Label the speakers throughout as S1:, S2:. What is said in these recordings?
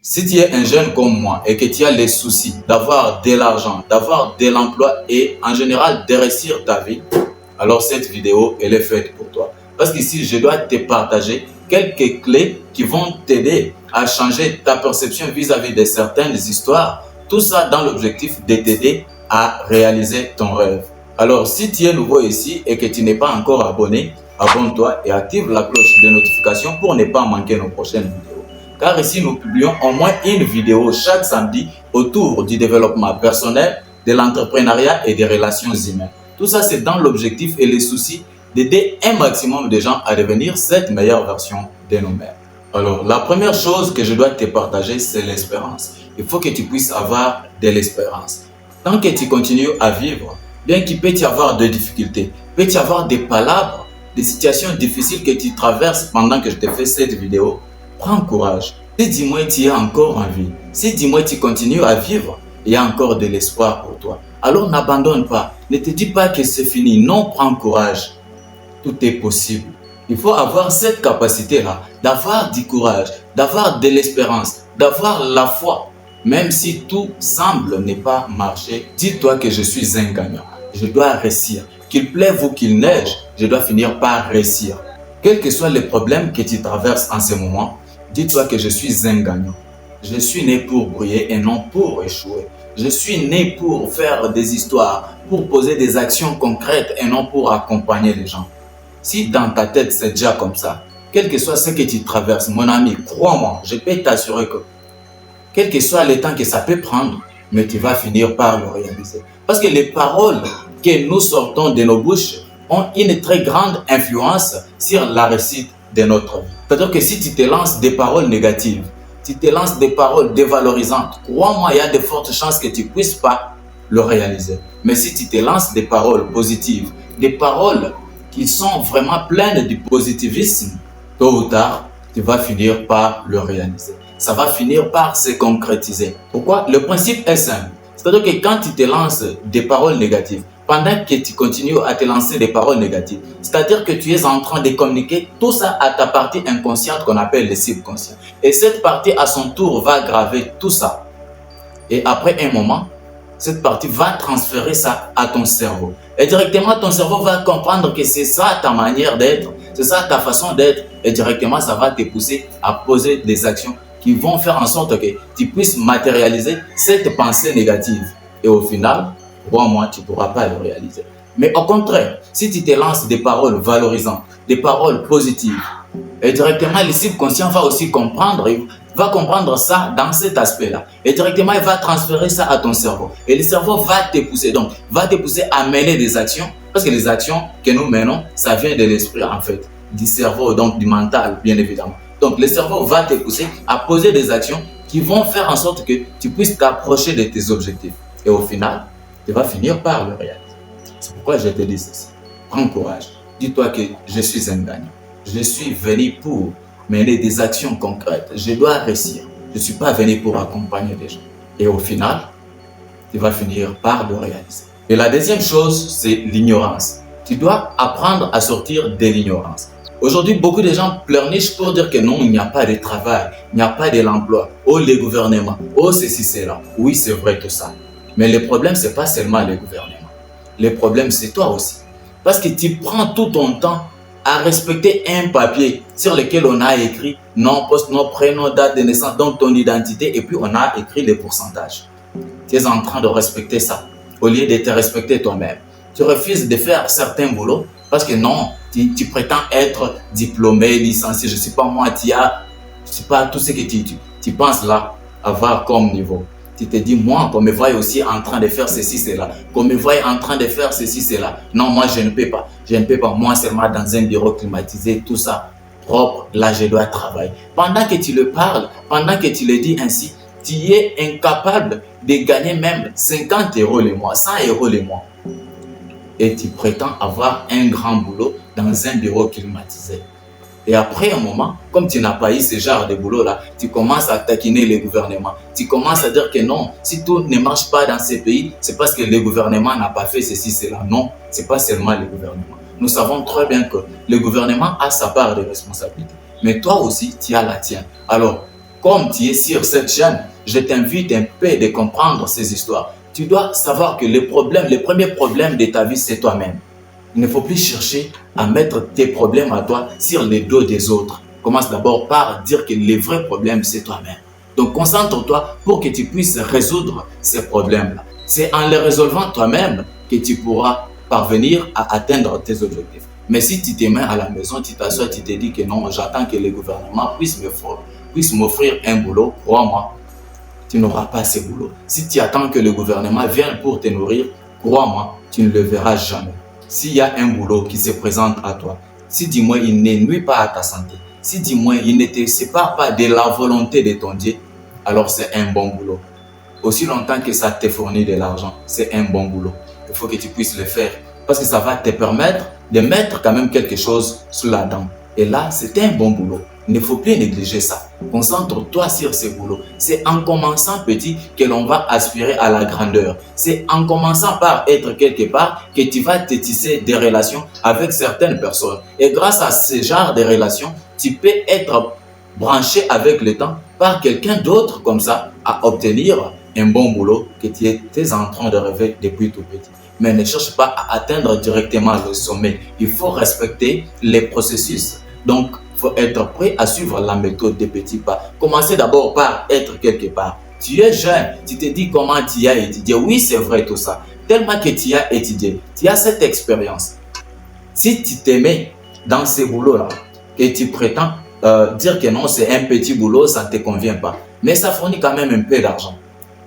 S1: Si tu es un jeune comme moi et que tu as les soucis d'avoir de l'argent, d'avoir de l'emploi et en général de réussir ta vie, alors cette vidéo, elle est faite pour toi. Parce qu'ici, je dois te partager quelques clés qui vont t'aider à changer ta perception vis-à-vis de certaines histoires. Tout ça dans l'objectif de t'aider à réaliser ton rêve. Alors, si tu es nouveau ici et que tu n'es pas encore abonné, abonne-toi et active la cloche de notification pour ne pas manquer nos prochaines vidéos. Car ici, nous publions au moins une vidéo chaque samedi autour du développement personnel, de l'entrepreneuriat et des relations humaines. Tout ça, c'est dans l'objectif et les soucis d'aider un maximum de gens à devenir cette meilleure version de nous-mêmes. Alors, la première chose que je dois te partager, c'est l'espérance. Il faut que tu puisses avoir de l'espérance. Tant que tu continues à vivre, bien qu'il peut y avoir des difficultés, peut y avoir des palabres, des situations difficiles que tu traverses pendant que je te fais cette vidéo, prends courage. Si dis-moi tu es encore en vie, si dis-moi tu continues à vivre, il y a encore de l'espoir pour toi. Alors n'abandonne pas, ne te dis pas que c'est fini, non, prends courage. Tout est possible. Il faut avoir cette capacité-là, d'avoir du courage, d'avoir de l'espérance, d'avoir la foi. Même si tout semble ne pas marcher, dis-toi que je suis un gagnant. Je dois réussir. Qu'il pleuve ou qu'il neige, je dois finir par réussir. Quels que soient les problèmes que tu traverses en ce moment, dis-toi que je suis un gagnant. Je suis né pour briller et non pour échouer. Je suis né pour faire des histoires, pour poser des actions concrètes et non pour accompagner les gens. Si dans ta tête c'est déjà comme ça, quel que soit ce que tu traverses, mon ami, crois-moi, je peux t'assurer que quel que soit le temps que ça peut prendre, mais tu vas finir par le réaliser. Parce que les paroles que nous sortons de nos bouches ont une très grande influence sur la réussite de notre vie. C'est-à-dire que si tu te lances des paroles négatives, tu te lances des paroles dévalorisantes, crois-moi, il y a de fortes chances que tu ne puisses pas le réaliser. Mais si tu te lances des paroles positives, des paroles qui sont vraiment pleines de positivisme, tôt ou tard, tu vas finir par le réaliser. Ça va finir par se concrétiser. Pourquoi? Le principe est simple. C'est-à-dire que quand tu te lances des paroles négatives, pendant que tu continues à te lancer des paroles négatives, c'est-à-dire que tu es en train de communiquer tout ça à ta partie inconsciente qu'on appelle le subconscient. Et cette partie à son tour va graver tout ça. Et après un moment, cette partie va transférer ça à ton cerveau. Et directement, ton cerveau va comprendre que c'est ça ta manière d'être, c'est ça ta façon d'être. Et directement, ça va te pousser à poser des actions qui vont faire en sorte que tu puisses matérialiser cette pensée négative. Et au final, crois-moi, tu ne pourras pas le réaliser. Mais au contraire, si tu te lances des paroles valorisantes, des paroles positives, et directement, le subconscient va aussi comprendre, il va comprendre ça dans cet aspect-là. Et directement, il va transférer ça à ton cerveau. Et le cerveau va te pousser, donc, va te pousser à mener des actions. Parce que les actions que nous menons, ça vient de l'esprit, en fait, du cerveau, donc du mental, bien évidemment. Donc, le cerveau va te pousser à poser des actions qui vont faire en sorte que tu puisses t'approcher de tes objectifs. Et au final, tu vas finir par le réaliser. C'est pourquoi je te dis ceci. Prends courage. Dis-toi que je suis un gagnant. Je suis venu pour mener des actions concrètes. Je dois réussir. Je ne suis pas venu pour accompagner les gens. Et au final, tu vas finir par le réaliser. Et la deuxième chose, c'est l'ignorance. Tu dois apprendre à sortir de l'ignorance. Aujourd'hui, beaucoup de gens pleurnichent pour dire que non, il n'y a pas de travail, il n'y a pas de l'emploi. Oh, les gouvernements, oh, ceci, cela. Oui, c'est vrai tout ça. Mais le problème, ce n'est pas seulement les gouvernements. Le problème, c'est toi aussi. Parce que tu prends tout ton temps à respecter un papier sur lequel on a écrit nom, poste, nom, prénom, date de naissance, donc ton identité, et puis on a écrit les pourcentages. Tu es en train de respecter ça, au lieu de te respecter toi-même. Tu refuses de faire certains boulots parce que non, tu prétends être diplômé, licencié, je ne sais pas moi, je ne sais pas tout ce que tu penses là avoir comme niveau. Tu te dis, moi, qu'on me voie aussi en train de faire ceci, cela. Qu'on me voie en train de faire ceci, cela. Non, moi, je ne peux pas. Je ne peux pas. Moi, seulement dans un bureau climatisé, tout ça, propre, là, je dois travailler. Pendant que tu le parles, pendant que tu le dis ainsi, tu es incapable de gagner même 50 € le mois, 100 € le mois. Et tu prétends avoir un grand boulot dans un bureau climatisé. Et après un moment, comme tu n'as pas eu ce genre de boulot-là, tu commences à taquiner le gouvernement. Tu commences à dire que non, si tout ne marche pas dans ces pays, c'est parce que le gouvernement n'a pas fait ceci, cela. Non, ce n'est pas seulement le gouvernement. Nous savons très bien que le gouvernement a sa part de responsabilité. Mais toi aussi, tu as la tienne. Alors, comme tu es sur cette chaîne, je t'invite un peu de comprendre ces histoires. Tu dois savoir que le premier problème de ta vie, c'est toi-même. Il ne faut plus chercher à mettre tes problèmes à toi sur les dos des autres. Commence d'abord par dire que le vrai problème, c'est toi-même. Donc, concentre-toi pour que tu puisses résoudre ces problèmes-là. C'est en les résolvant toi-même que tu pourras parvenir à atteindre tes objectifs. Mais si tu te mets à la maison, tu t'assois, tu te dis que non, j'attends que le gouvernement puisse m'offrir un boulot, crois-moi, tu n'auras pas ce boulot. Si tu attends que le gouvernement vienne pour te nourrir, crois-moi, tu ne le verras jamais. S'il y a un boulot qui se présente à toi, si du moins il ne nuit pas à ta santé, si du moins il ne te sépare pas de la volonté de ton Dieu, alors c'est un bon boulot. Aussi longtemps que ça te fournit de l'argent, c'est un bon boulot. Il faut que tu puisses le faire parce que ça va te permettre de mettre quand même quelque chose sous la dent. Et là, c'est un bon boulot. Il ne faut plus négliger ça. Concentre-toi sur ce boulot. C'est en commençant petit que l'on va aspirer à la grandeur. C'est en commençant par être quelque part que tu vas te tisser des relations avec certaines personnes. Et grâce à ce genre de relations, tu peux être branché avec le temps par quelqu'un d'autre comme ça à obtenir un bon boulot que tu étais en train de rêver depuis tout petit. Mais ne cherche pas à atteindre directement le sommet. Il faut respecter les processus. Donc, il faut être prêt à suivre la méthode des petits pas. Commencez d'abord par être quelque part. Tu es jeune, tu te dis comment tu as étudié. Oui, c'est vrai tout ça. Tellement que tu as étudié, tu as cette expérience. Si tu te mets dans ces boulots-là, que tu prétends dire que non, c'est un petit boulot, ça ne te convient pas. Mais ça fournit quand même un peu d'argent.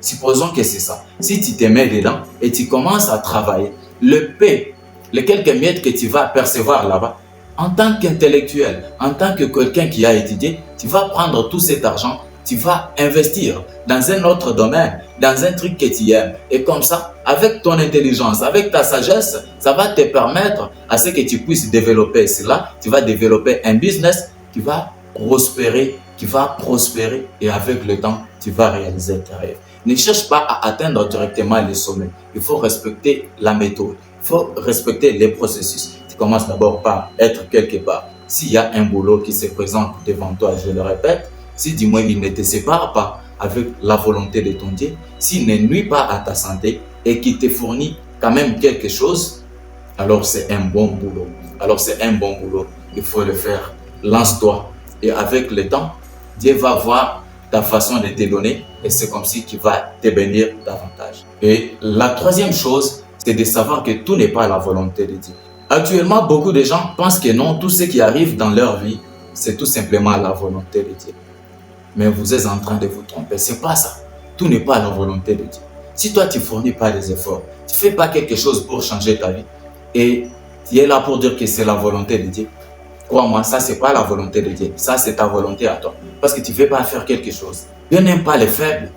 S1: Supposons que c'est ça. Si tu te mets dedans et tu commences à travailler, le peu, les quelques miettes que tu vas percevoir là-bas, en tant qu'intellectuel, en tant que quelqu'un qui a étudié, tu vas prendre tout cet argent, tu vas investir dans un autre domaine, dans un truc que tu aimes. Et comme ça, avec ton intelligence, avec ta sagesse, ça va te permettre à ce que tu puisses développer cela. Tu vas développer un business qui va prospérer, et avec le temps, tu vas réaliser tes rêves. Ne cherche pas à atteindre directement les sommets. Il faut respecter la méthode. Il faut respecter les processus. Tu commences d'abord par être quelque part. S'il y a un boulot qui se présente devant toi, je le répète, si du moins il ne te sépare pas avec la volonté de ton Dieu, s'il ne nuit pas à ta santé et qu'il te fournit quand même quelque chose, alors c'est un bon boulot. Il faut le faire. Lance-toi. Et avec le temps, Dieu va voir ta façon de te donner et c'est comme si tu vas te bénir davantage. Et la troisième chose, c'est de savoir que tout n'est pas la volonté de Dieu. Actuellement, beaucoup de gens pensent que non, tout ce qui arrive dans leur vie, c'est tout simplement la volonté de Dieu. Mais vous êtes en train de vous tromper, c'est pas ça. Tout n'est pas la volonté de Dieu. Si toi, tu ne fournis pas des efforts, tu ne fais pas quelque chose pour changer ta vie et tu es là pour dire que c'est la volonté de Dieu, crois-moi, ça, ce n'est pas la volonté de Dieu. Ça, c'est ta volonté à toi. Parce que tu ne veux pas faire quelque chose. Dieu n'aime pas les faibles.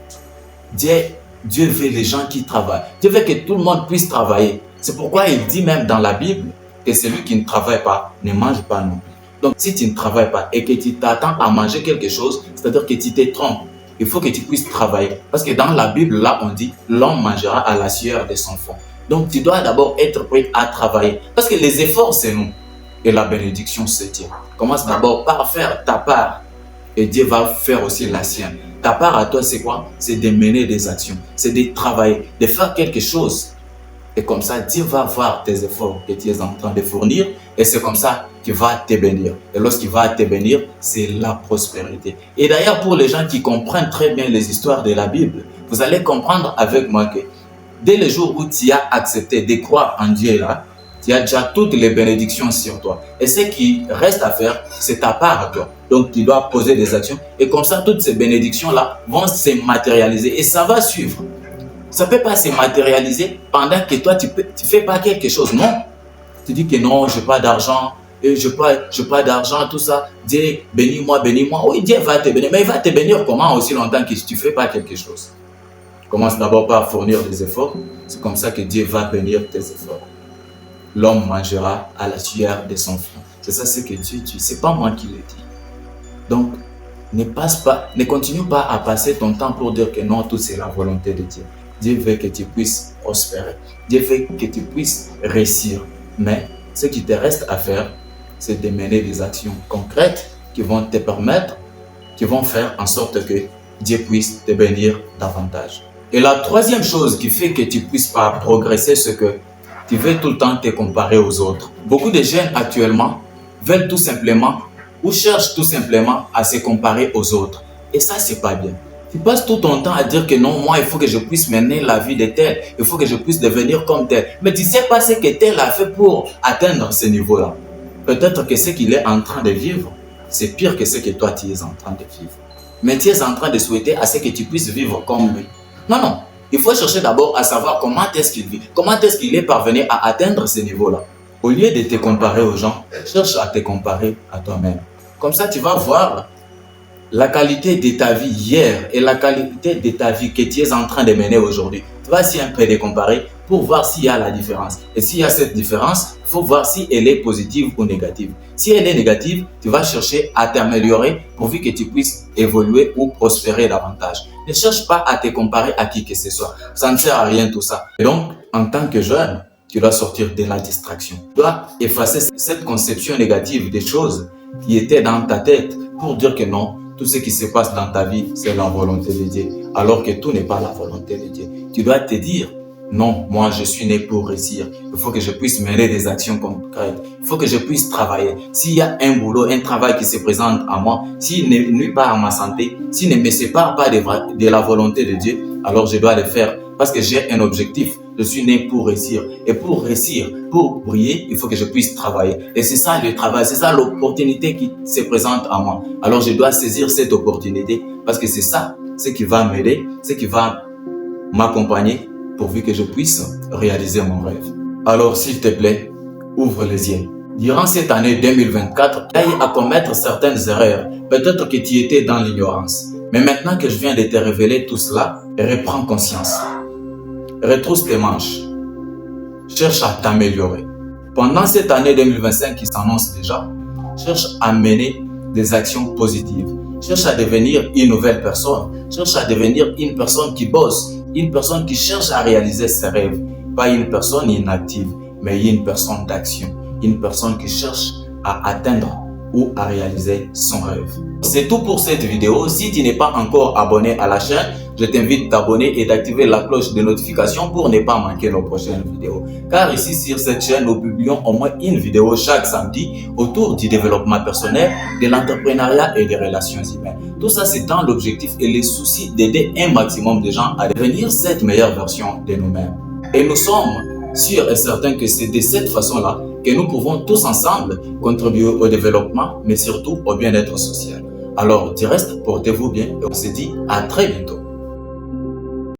S1: Dieu veut les gens qui travaillent. Dieu veut que tout le monde puisse travailler. C'est pourquoi il dit même dans la Bible que celui qui ne travaille pas ne mange pas non plus. Donc, si tu ne travailles pas et que tu t'attends à manger quelque chose, c'est-à-dire que tu te trompes. Il faut que tu puisses travailler. Parce que dans la Bible, là, on dit « l'homme mangera à la sueur de son front ». Donc, tu dois d'abord être prêt à travailler. Parce que les efforts, c'est nous. Et la bénédiction, c'est Dieu. Commence d'abord par faire ta part. Et Dieu va faire aussi la sienne. Ta part à toi, c'est quoi? C'est de mener des actions. C'est de travailler, de faire quelque chose. Et comme ça, Dieu va voir tes efforts que tu es en train de fournir. Et c'est comme ça qu'il va te bénir. Et lorsqu'il va te bénir, c'est la prospérité. Et d'ailleurs, pour les gens qui comprennent très bien les histoires de la Bible, vous allez comprendre avec moi que dès le jour où tu as accepté de croire en Dieu là, tu as déjà toutes les bénédictions sur toi. Et ce qui reste à faire, c'est ta part à toi. Donc, tu dois poser des actions. Et comme ça, toutes ces bénédictions-là vont se matérialiser. Et ça va suivre. Ça ne peut pas se matérialiser pendant que toi, tu ne fais pas quelque chose. Non. Tu dis que non, je n'ai pas d'argent. Et je n'ai pas d'argent, tout ça. Dieu, bénis-moi, bénis-moi. Oui, Dieu va te bénir. Mais il va te bénir comment aussi longtemps que tu ne fais pas quelque chose? Commence d'abord par fournir des efforts. C'est comme ça que Dieu va bénir tes efforts. L'homme mangera à la sueur de son front. C'est ça ce que Dieu dit. Ce n'est pas moi qui le dis. Donc, ne continue pas à passer ton temps pour dire que non, tout c'est la volonté de Dieu. Dieu veut que tu puisses prospérer. Dieu veut que tu puisses réussir. Mais ce qui te reste à faire, c'est de mener des actions concrètes qui vont te permettre qui vont faire en sorte que Dieu puisse te bénir davantage. Et la troisième chose qui fait que tu ne puisses pas progresser, c'est que tu veux tout le temps te comparer aux autres. Beaucoup de jeunes actuellement veulent tout simplement ou cherchent tout simplement à se comparer aux autres. Et ça, c'est pas bien. Tu passes tout ton temps à dire que non, moi, il faut que je puisse mener la vie de tel, il faut que je puisse devenir comme tel. Mais tu ne sais pas ce que tel a fait pour atteindre ce niveau-là. Peut-être que ce qu'il est en train de vivre, c'est pire que ce que toi, tu es en train de vivre. Mais tu es en train de souhaiter à ce que tu puisses vivre comme lui. Non, non. Il faut chercher d'abord à savoir comment est-ce qu'il vit, comment est-ce qu'il est parvenu à atteindre ce niveau-là. Au lieu de te comparer aux gens, cherche à te comparer à toi-même. Comme ça, tu vas voir la qualité de ta vie hier et la qualité de ta vie que tu es en train de mener aujourd'hui. Tu vas essayer un peu de comparer pour voir s'il y a la différence. Et s'il y a cette différence, il faut voir si elle est positive ou négative. Si elle est négative, tu vas chercher à t'améliorer pourvu que tu puisses évoluer ou prospérer davantage. Ne cherche pas à te comparer à qui que ce soit. Ça ne sert à rien tout ça. Et donc, en tant que jeune, tu dois sortir de la distraction. Tu dois effacer cette conception négative des choses qui étaient dans ta tête pour dire que non, tout ce qui se passe dans ta vie, c'est la volonté de Dieu. Alors que tout n'est pas la volonté de Dieu. Tu dois te dire, non, moi je suis né pour réussir. Il faut que je puisse mener des actions concrètes. Il faut que je puisse travailler. S'il y a un boulot, un travail qui se présente à moi, s'il ne nuit pas à ma santé, s'il ne me sépare pas de la volonté de Dieu, alors je dois le faire parce que j'ai un objectif. Je suis né pour réussir. Et pour réussir, pour briller, il faut que je puisse travailler. Et c'est ça le travail, c'est ça l'opportunité qui se présente à moi. Alors je dois saisir cette opportunité parce que c'est ça, ce qui va m'aider, ce qui va m'accompagner pourvu que je puisse réaliser mon rêve. Alors s'il te plaît, ouvre les yeux. Durant cette année 2024, tu as eu à commettre certaines erreurs. Peut-être que tu étais dans l'ignorance. Mais maintenant que je viens de te révéler tout cela, reprends conscience. Retrousse tes manches. Cherche à t'améliorer. Pendant cette année 2025 qui s'annonce déjà, cherche à mener des actions positives. Cherche à devenir une nouvelle personne. Cherche à devenir une personne qui bosse. Une personne qui cherche à réaliser ses rêves. Pas une personne inactive, mais une personne d'action. Une personne qui cherche à atteindre ou à réaliser son rêve. C'est tout pour cette vidéo. Si tu n'es pas encore abonné à la chaîne, je t'invite à t'abonner et d'activer la cloche de notification pour ne pas manquer nos prochaines vidéos. Car ici sur cette chaîne, nous publions au moins une vidéo chaque samedi autour du développement personnel, de l'entrepreneuriat et des relations humaines. Tout ça, c'est dans l'objectif et le souci d'aider un maximum de gens à devenir cette meilleure version de nous-mêmes. Et nous sommes sûrs et certains que c'est de cette façon-là que nous pouvons tous ensemble contribuer au développement, mais surtout au bien-être social. Alors, du reste, portez-vous bien et on se dit à très bientôt.